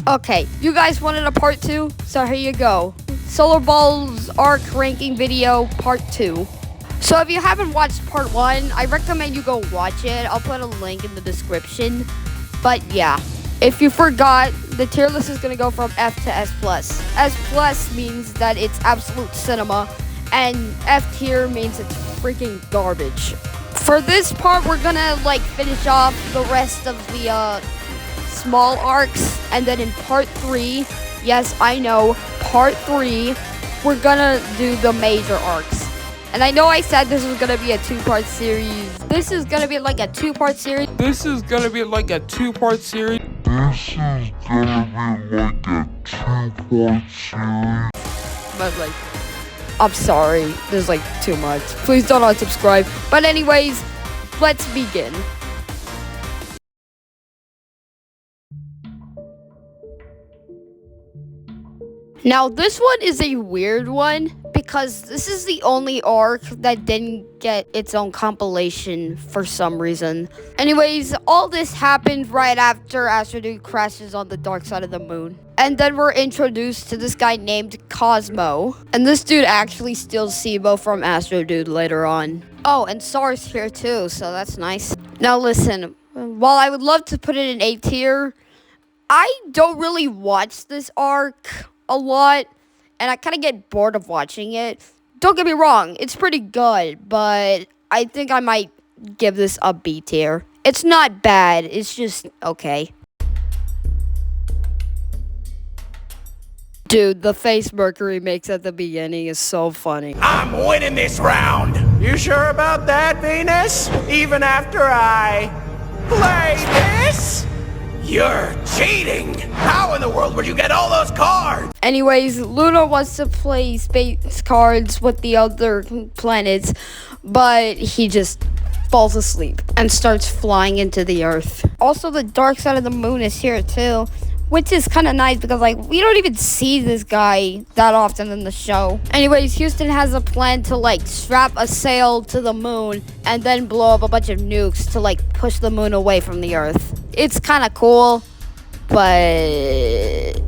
Okay, you guys wanted a part 2, so here you go. Solarballs Arc ranking video part 2. So if you haven't watched part 1, I recommend you go watch it. I'll put a link in the description. But yeah, if you forgot, the tier list is gonna go from F to S+. S+ means that it's absolute cinema, and F tier means it's freaking garbage. For this part, we're gonna finish off the rest of the small arcs, and then in part 3, yes, I know, part 3, we're gonna do the major arcs. And I know I said this was gonna be a 2-part series. This is gonna be like a 2-part series. But I'm sorry, there's too much. Please don't unsubscribe. But anyways, let's begin. Now this one is a weird one because this is the only arc that didn't get its own compilation for some reason. Anyways, all this happened right after Astro Dude crashes on the dark side of the moon. And then we're introduced to this guy named Cosmo. And this dude actually steals Sibo from Astro Dude later on. Oh, and Sar's here too, so that's nice. Now listen, while I would love to put it in A tier, I don't really watch this arc a lot, and I kind of get bored of watching it. Don't get me wrong, it's pretty good, but I think I might give this a B tier. It's not bad, it's just okay. Dude, the face Mercury makes at the beginning is so funny. I'm winning this round! You sure about that, Venus? Even after I play this? You're cheating! How in the world would you get all those cards? Anyways, Luna wants to play space cards with the other planets, but he just falls asleep and starts flying into the Earth. Also, the dark side of the moon is here too, which is kind of nice because we don't even see this guy that often in the show. Anyways, Houston has a plan to strap a sail to the moon and then blow up a bunch of nukes to push the moon away from the Earth. It's kind of cool, but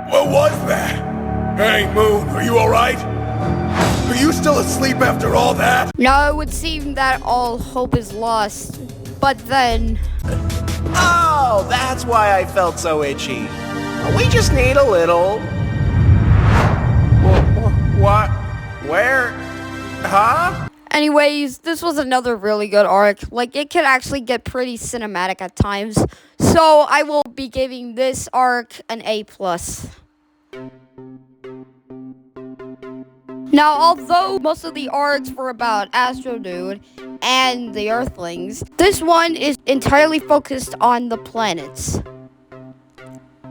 What was that? Hey, Moon, are you alright? Are you still asleep after all that? now it would seem that all hope is lost. But then, Oh, that's why I felt so itchy. We just need a little... What? Where? Huh? anyways, this was another really good arc. It could actually get pretty cinematic at times. So I will be giving this arc an A+. Now, although most of the arcs were about Astro Dude and the Earthlings, this one is entirely focused on the planets.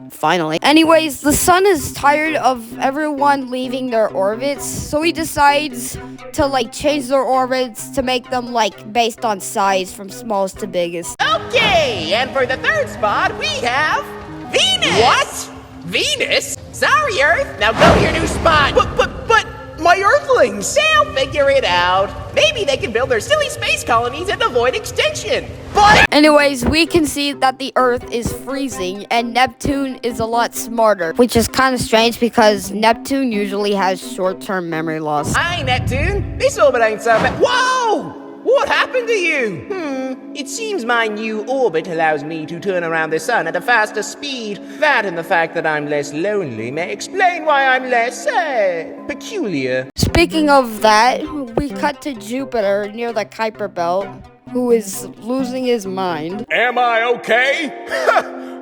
Finally. Anyways, the sun is tired of everyone leaving their orbits, so he decides to change their orbits to make them based on size from smallest to biggest. Okay, and for the third spot, we have Venus! What? Venus? Sorry, Earth. Now go to your new spot. But, my Earthlings! They'll figure it out. Maybe they can build their silly space colonies and avoid extinction. But... Anyways, we can see that the Earth is freezing and Neptune is a lot smarter, which is kind of strange because Neptune usually has short-term memory loss. Hi, Neptune. This orbit ain't so bad. Whoa! What happened to you? It seems my new orbit allows me to turn around the sun at a faster speed. That and the fact that I'm less lonely may explain why I'm less, peculiar. Speaking of that, we cut to Jupiter near the Kuiper Belt, who is losing his mind. Am I okay?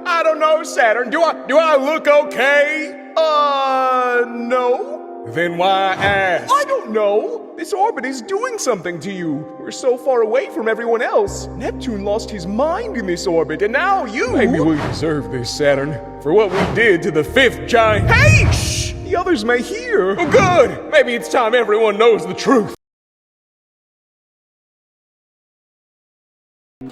I don't know, Saturn. Do I look okay? No. Then why ask? I don't know. This orbit is doing something to you. We're so far away from everyone else. Neptune lost his mind in this orbit, and now you... Maybe we deserve this, Saturn, for what we did to the fifth giant... Hey! Shh! The others may hear. Oh, good! Maybe it's time everyone knows the truth.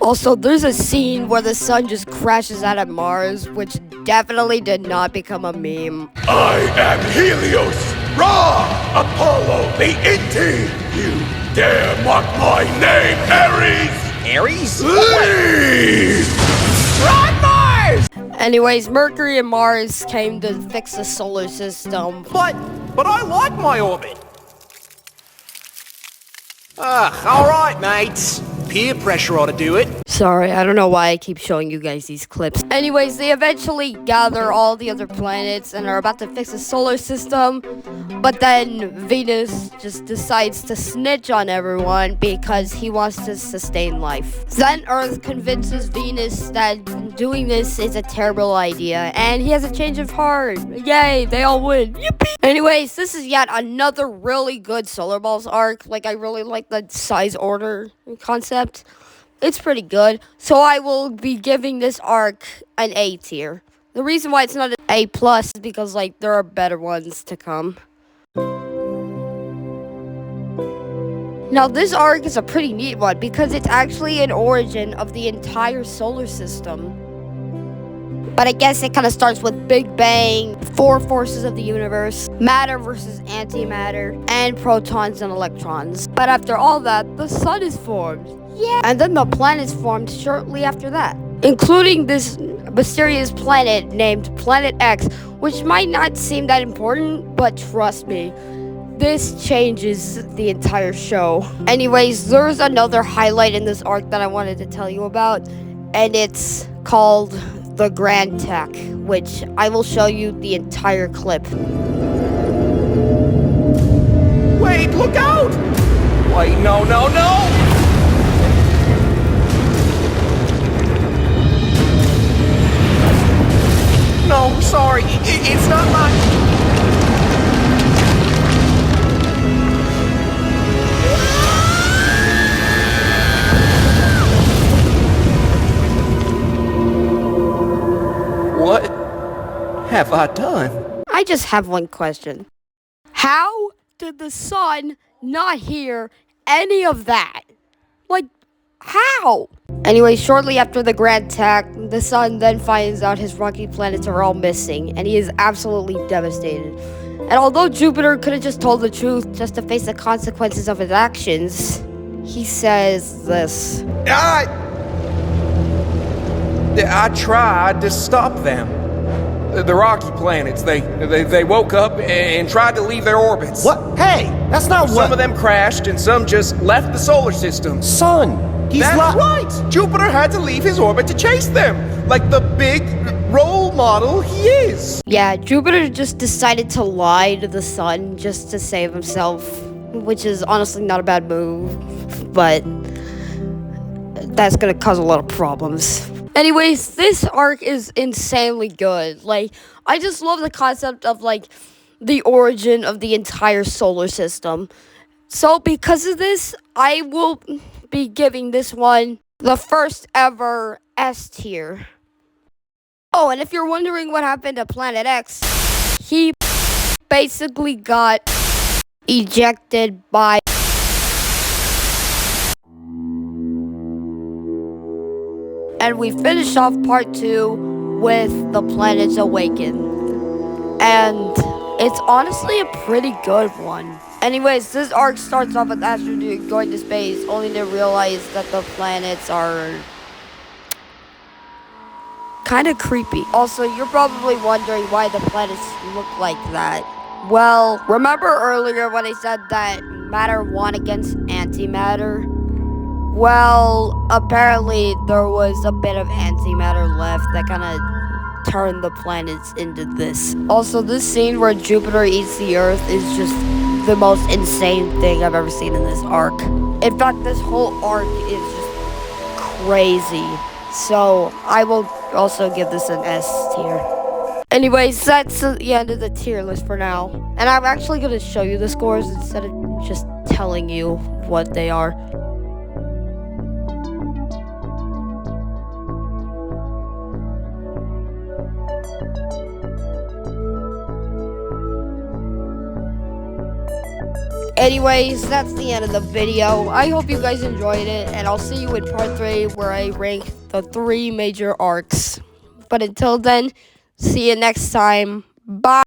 Also, there's a scene where the sun just crashes out of Mars, which definitely did not become a meme. I am Helios, Ra, Apollo, the Inti. You not my name, Ares! Ares? Leave! Run, Mars! Anyways, Mercury and Mars came to fix the solar system. But I like my orbit. Alright, mates. Peer pressure ought to do it. Sorry, I don't know why I keep showing you guys these clips. Anyways, they eventually gather all the other planets and are about to fix the solar system. But then Venus just decides to snitch on everyone because he wants to sustain life. Then Earth convinces Venus that doing this is a terrible idea, and he has a change of heart. Yay, they all win. Yippee! Anyways, this is yet another really good Solarballs arc. Like, I really like the size order concept. It's pretty good. So I will be giving this arc an A tier. The reason why it's not an A plus is because, like, there are better ones to come. Now, this arc is a pretty neat one because it's actually an origin of the entire solar system. But I guess it kind of starts with Big Bang, four forces of the universe, matter versus antimatter, and protons and electrons. But after all that, the sun is formed. Yeah. And then the planets formed shortly after that, including this mysterious planet named Planet X, which might not seem that important, but trust me, this changes the entire show. Anyways, there's another highlight in this arc that I wanted to tell you about, and it's called the Grand Tech, which I will show you the entire clip. Wait, look out! Wait, no. No, sorry, it's not my... What have I done? I just have one question. How did the sun not hear any of that? Like, how? Anyway, shortly after the Grand Attack, the sun then finds out his rocky planets are all missing, and he is absolutely devastated. And although Jupiter could have just told the truth just to face the consequences of his actions, he says this. I tried to stop them. The rocky planets, they woke up and tried to leave their orbits. What? Hey, that's not what... Some of them crashed and some just left the solar system. Son, he's That's right! Jupiter had to leave his orbit to chase them, like the big role model he is. Yeah, Jupiter just decided to lie to the sun just to save himself, which is honestly not a bad move, but that's gonna cause a lot of problems. Anyways, this arc is insanely good. Like, I just love the concept of, like, the origin of the entire solar system. So, because of this, I will be giving this one the first ever S tier. Oh, and if you're wondering what happened to Planet X, he basically got ejected by... And we finish off part 2 with the Planets Awaken. And it's honestly a pretty good one. Anyways, this arc starts off with astronauts going to space, only to realize that the planets are kind of creepy. Also, you're probably wondering why the planets look like that. Well, remember earlier when I said that matter won against antimatter? Well, apparently there was a bit of antimatter left that kind of turned the planets into this. Also, this scene where Jupiter eats the Earth is just the most insane thing I've ever seen in this arc. In fact, this whole arc is just crazy. So, I will also give this an S tier. Anyways, that's the end of the tier list for now. And I'm actually going to show you the scores instead of just telling you what they are. Anyways, that's the end of the video. I hope you guys enjoyed it, and I'll see you in part 3 where I rank the 3 major arcs. But until then, see you next time. Bye!